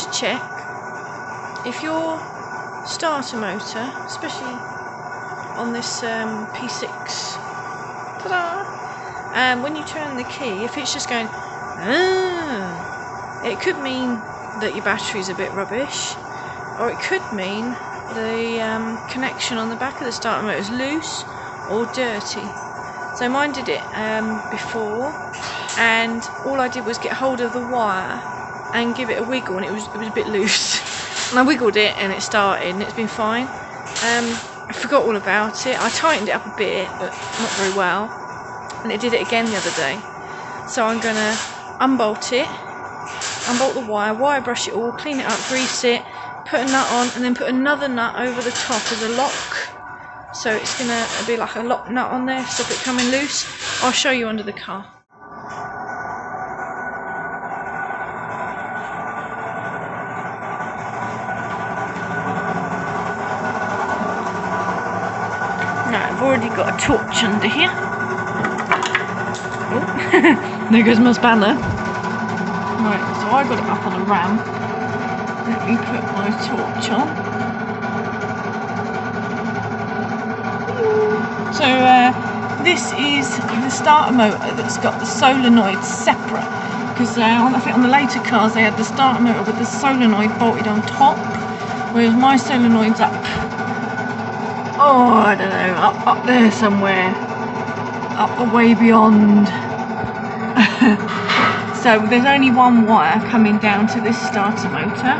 to check if your starter motor, especially on this P6, ta-da, when you turn the key, if it's just going, it could mean that your battery's a bit rubbish, or it could mean the connection on the back of the starter motor is loose or dirty. So mine did it before, and all I did was get hold of the wire and give it a wiggle, and it was a bit loose. And I wiggled it and it started, and it's been fine. I forgot all about it. I tightened it up a bit, but not very well, and it did it again the other day. So I'm gonna unbolt it, unbolt the wire brush it all, clean it up, grease it, put a nut on, and then put another nut over the top as a lock. So it's gonna be like a lock nut on there, stop it coming loose. I'll show you under the car. Now I've already got a torch under here. Oh, there goes my spanner. Right, so I got it up on a ram. Let me put my torch on. So this is the starter motor that's got the solenoid separate, because I think on the later cars they had the starter motor with the solenoid bolted on top, whereas my solenoid's up, oh I don't know, up there somewhere, up way beyond. So there's only one wire coming down to this starter motor.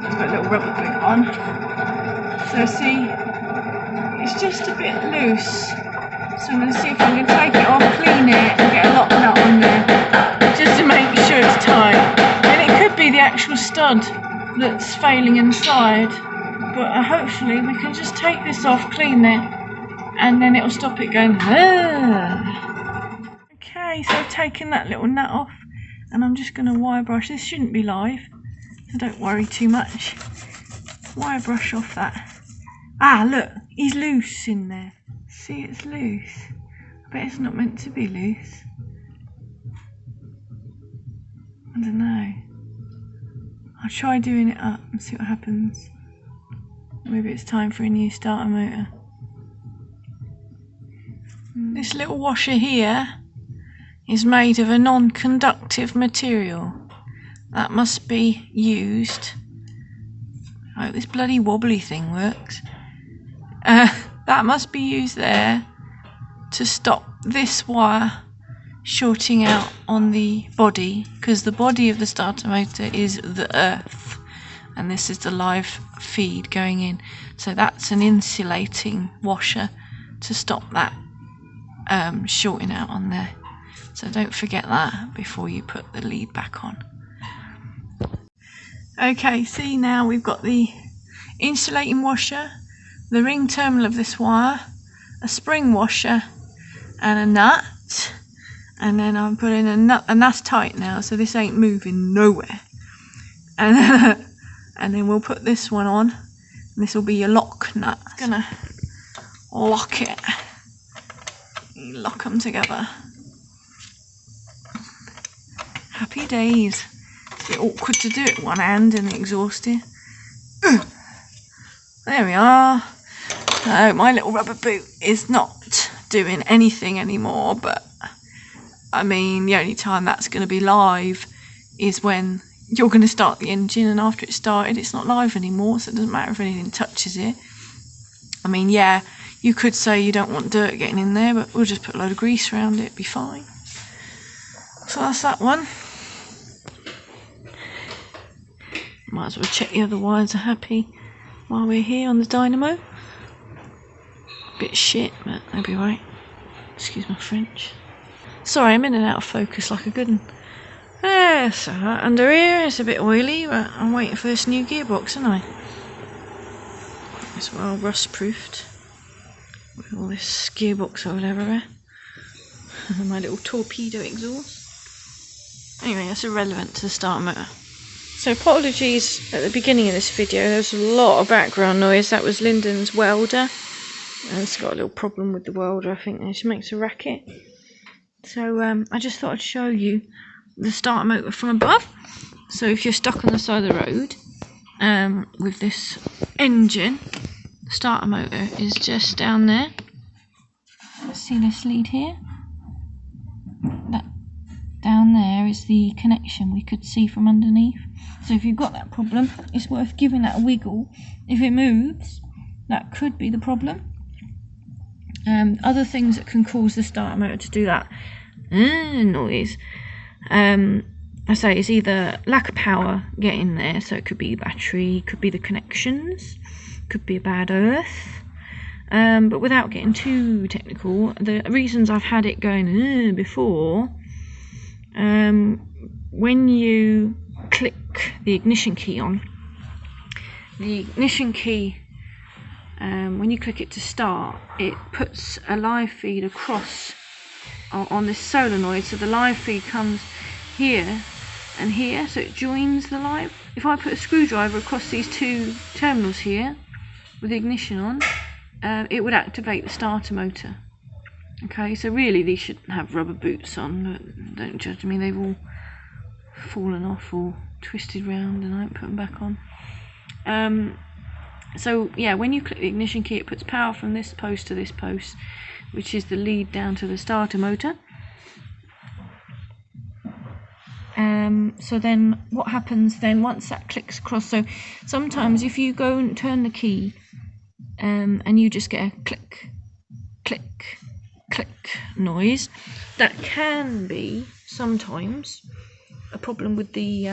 Just put a little rubber boot on. So see, it's just a bit loose. So I'm going to see if I can take it off, clean it, and get a lock nut on there, just to make sure it's tight. And it could be the actual stud that's failing inside, but hopefully we can just take this off, clean it, and then it'll stop it going. Okay, so I've taken that little nut off, and I'm just going to wire brush. This shouldn't be live, so don't worry too much. Wire brush off that. Ah, look, he's loose in there. See, it's loose. I bet it's not meant to be loose. I don't know. I'll try doing it up and see what happens. Maybe it's time for a new starter motor. This little washer here is made of a non-conductive material. That must be used. I hope this bloody wobbly thing works. That must be used there to stop this wire shorting out on the body, because the body of the starter motor is the earth, and this is the live feed going in. So that's an insulating washer to stop that shorting out on there. So don't forget that before you put the lead back on. Okay, see, now we've got the insulating washer, the ring terminal of this wire, a spring washer, and a nut. And then I'm putting a nut, and that's tight now, so this ain't moving nowhere. And then we'll put this one on, and this will be your lock nut. It's gonna lock it. You lock them together. Happy days. It's a bit awkward to do it with one hand and exhausted. There we are. So my little rubber boot is not doing anything anymore, but I mean the only time that's going to be live is when you're going to start the engine, and after it's started it's not live anymore, so it doesn't matter if anything touches it. I mean, yeah, you could say you don't want dirt getting in there, but we'll just put a load of grease around it, it'll be fine. So that's that one. Might as well check the other wires are happy while we're here on the dynamo. Bit shit, but they'll be right. Excuse my French. Sorry, I'm in and out of focus like a good one. So under here it's a bit oily, but I'm waiting for this new gearbox, aren't I? It's well rust proofed with all this gearbox or whatever. My little torpedo exhaust. Anyway, that's irrelevant to the starter motor. So apologies at the beginning of this video, there was a lot of background noise. That was Lyndon's welder. And it's got a little problem with the welder, I think. It just makes a racket. So I just thought I'd show you the starter motor from above. So if you're stuck on the side of the road with this engine, the starter motor is just down there. See this lead here? That down there is the connection we could see from underneath. So if you've got that problem, it's worth giving that a wiggle. If it moves, that could be the problem. Other things that can cause the starter motor to do that noise, I say, is either lack of power getting there, so it could be the battery, could be the connections, could be a bad earth. But without getting too technical, the reasons I've had it going before, when you click the ignition key on, the ignition key, when you click it to start, it puts a live feed across on this solenoid, so the live feed comes here and here, so it joins the live. If I put a screwdriver across these two terminals here with the ignition on, it would activate the starter motor. Okay, so really these shouldn't have rubber boots on, but don't judge me, they've all fallen off or twisted round and I don't put them back on. So yeah, when you click the ignition key, it puts power from this post to this post, which is the lead down to the starter motor. So then what happens then once that clicks across, so sometimes if you go and turn the key and you just get a click, click, click noise, that can be sometimes a problem with the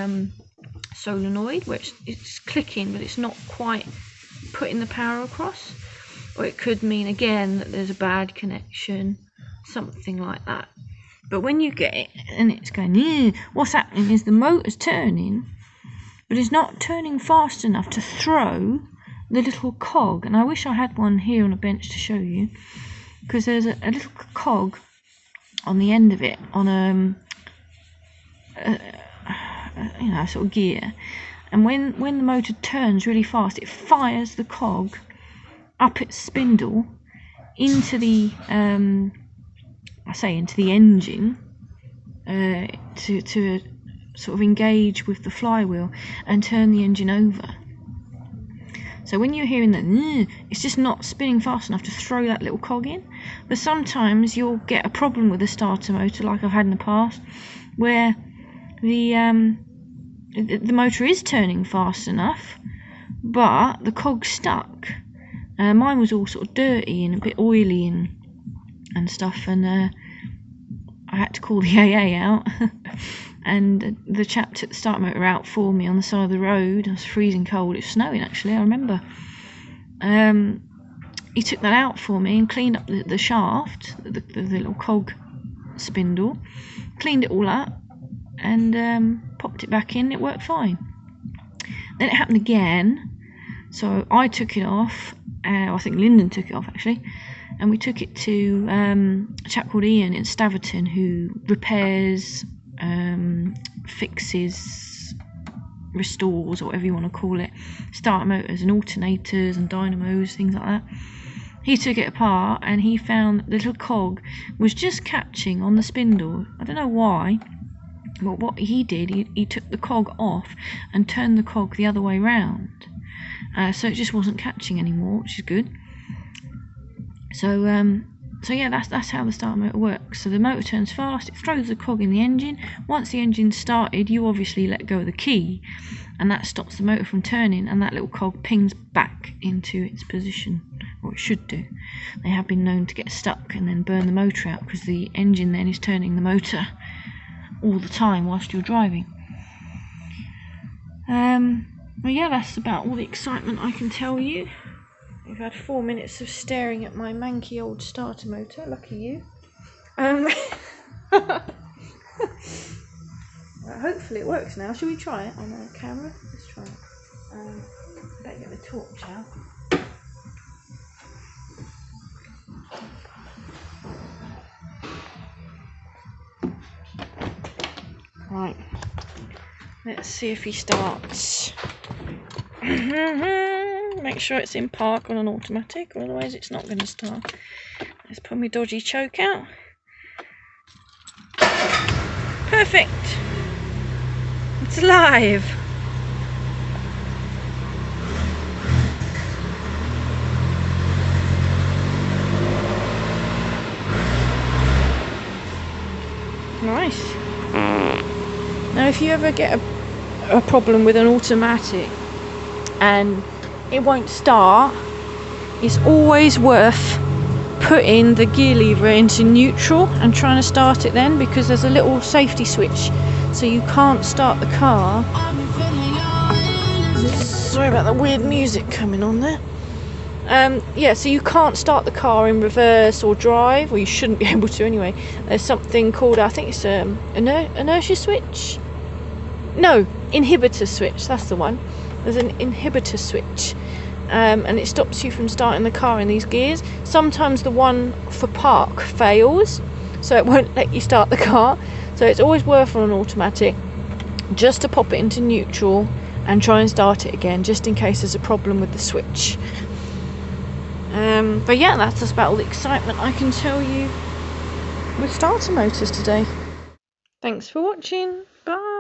solenoid, where it's clicking but it's not quite putting the power across, or it could mean again that there's a bad connection, something like that. But when you get it and it's going, what's happening is the motor's turning, but it's not turning fast enough to throw the little cog. And I wish I had one here on a bench to show you, because there's a little cog on the end of it on a sort of gear, and when the motor turns really fast, it fires the cog up its spindle into the into the engine to sort of engage with the flywheel and turn the engine over. So when you're hearing that, it's just not spinning fast enough to throw that little cog in. But sometimes you'll get a problem with the starter motor, like I've had in the past, where the motor is turning fast enough, but the cog's stuck. Mine was all sort of dirty and a bit oily and stuff, and I had to call the AA out. And the chap took the starter motor out for me on the side of the road. It was freezing cold. It was snowing actually, I remember. He took that out for me and cleaned up the shaft, the little cog spindle, cleaned it all up and popped it back in. It worked fine. Then it happened again, so I took it off. I think Lyndon took it off actually, and we took it to a chap called Ian in Staverton, who repairs, fixes, restores, or whatever you want to call it, starter motors and alternators and dynamos, things like that. He took it apart and he found that the little cog was just catching on the spindle. I don't know why, but what he did, he took the cog off and turned the cog the other way round, so it just wasn't catching anymore, which is good. So yeah, that's how the starter motor works. So the motor turns fast, it throws the cog in the engine. Once the engine's started, you obviously let go of the key, and that stops the motor from turning, and that little cog pings back into its position, or it should do. They have been known to get stuck and then burn the motor out, because the engine then is turning the motor all the time whilst you're driving. Well, yeah, that's about all the excitement I can tell you. We've had 4 minutes of staring at my manky old starter motor. Lucky you. Hopefully it works now. Shall we try it on a camera? Let's try it. Better get the torch out. Right. Let's see if he starts. Make sure it's in park on an automatic, or otherwise it's not going to start. Let's pull my dodgy choke out. Perfect! It's alive. Nice. Now if you ever get a problem with an automatic and it won't start, it's always worth putting the gear lever into neutral and trying to start it then, because there's a little safety switch so you can't start the car. Sorry about the weird music coming on there. Yeah, so you can't start the car in reverse or drive, or you shouldn't be able to anyway. There's something called, I think it's inertia switch? No, inhibitor switch, that's the one. There's an inhibitor switch, and it stops you from starting the car in these gears. Sometimes the one for park fails, so it won't let you start the car. So it's always worth on an automatic just to pop it into neutral and try and start it again, just in case there's a problem with the switch. But yeah, that's just about all the excitement I can tell you with starter motors today. Thanks for watching. Bye.